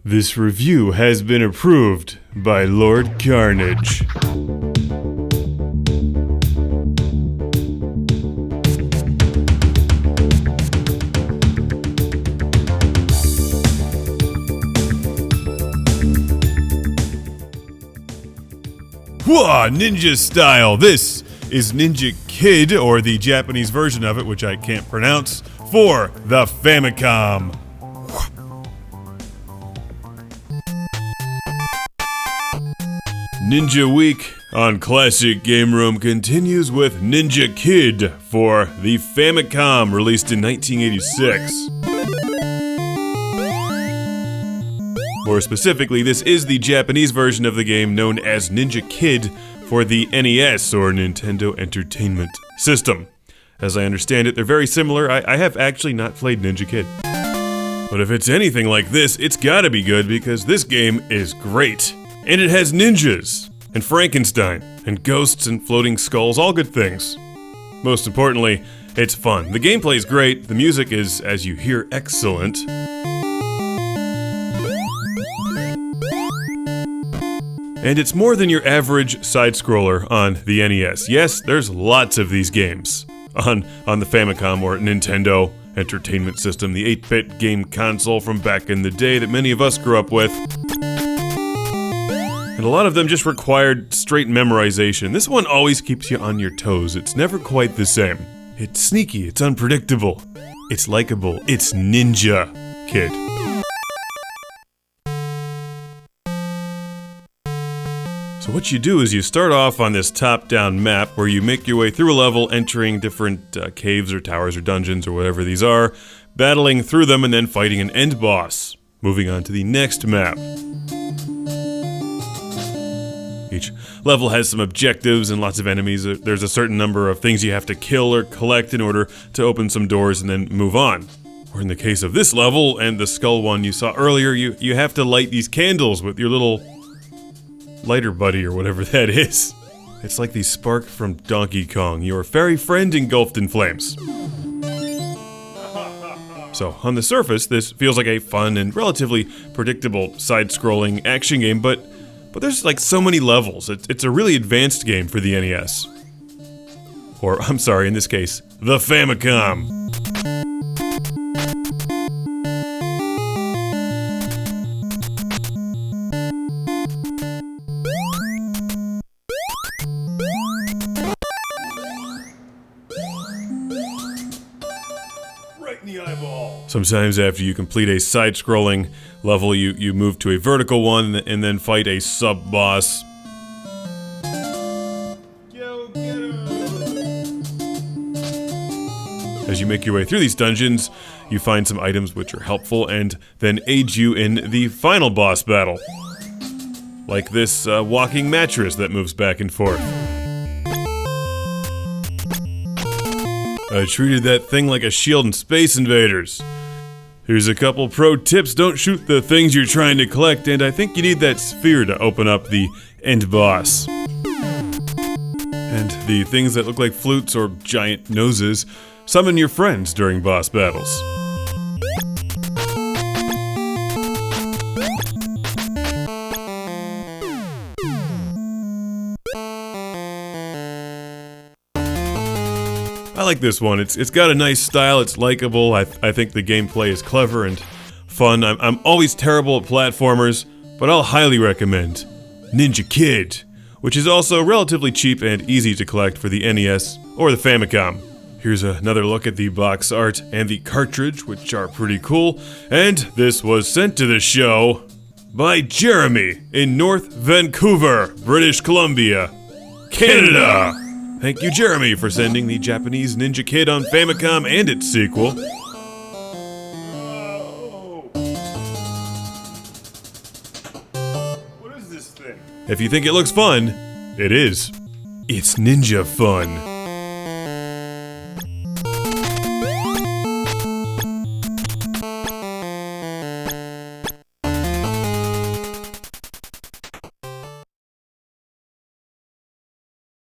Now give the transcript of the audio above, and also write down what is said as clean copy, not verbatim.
This review has been approved by Lord Carnage. Whoa, ninja style! This is Ninja Kid, or the Japanese version of it, which I can't pronounce, for the Famicom. Ninja Week on Classic Game Room continues with Ninja Kid for the Famicom, released in 1986. More specifically, this is the Japanese version of the game known as Ninja Kid for the NES, or Nintendo Entertainment System. As I understand it, they're very similar. I have actually not played Ninja Kid. But if it's anything like this, it's gotta be good, because this game is great. And it has ninjas, and Frankenstein, and ghosts and floating skulls, all good things. Most importantly, it's fun. The gameplay is great, the music is, as you hear, excellent. And it's more than your average side-scroller on the NES. Yes, there's lots of these games on the Famicom, or Nintendo Entertainment System, the 8-bit game console from back in the day that many of us grew up with. And a lot of them just required straight memorization. This one always keeps you on your toes. It's never quite the same. It's sneaky, it's unpredictable, it's likable, it's Ninja Kid. So what you do is you start off on this top-down map where you make your way through a level, entering different caves or towers or dungeons or whatever these are, battling through them and then fighting an end boss. Moving on to the next map. Each level has some objectives and lots of enemies. There's a certain number of things you have to kill or collect in order to open some doors and then move on. Or in the case of this level, and the skull one you saw earlier, you have to light these candles with your little lighter buddy or whatever that is. It's like the spark from Donkey Kong, your fairy friend engulfed in flames. So, on the surface, this feels like a fun and relatively predictable side-scrolling action game, but there's like so many levels. It's a really advanced game for the NES. Or, I'm sorry, in this case, the Famicom. Right in the eyeball. Sometimes after you complete a side-scrolling level, you move to a vertical one and then fight a sub-boss. As you make your way through these dungeons, you find some items which are helpful and then aid you in the final boss battle. Like this walking mattress that moves back and forth. I treated that thing like a shield in Space Invaders. Here's a couple pro tips. Don't shoot the things you're trying to collect, and I think you need that sphere to open up the end boss. And the things that look like flutes or giant noses, summon your friends during boss battles. I like this one. It's got a nice style, it's likable, I think the gameplay is clever and fun. I'm always terrible at platformers, but I'll highly recommend Ninja Kid, which is also relatively cheap and easy to collect for the NES or the Famicom. Here's another look at the box art and the cartridge, which are pretty cool, and this was sent to the show by Jeremy in North Vancouver, British Columbia, Canada! Thank you, Jeremy, for sending the Japanese Ninja Kid on Famicom and its sequel. What is this thing? If you think it looks fun, it is. It's ninja fun.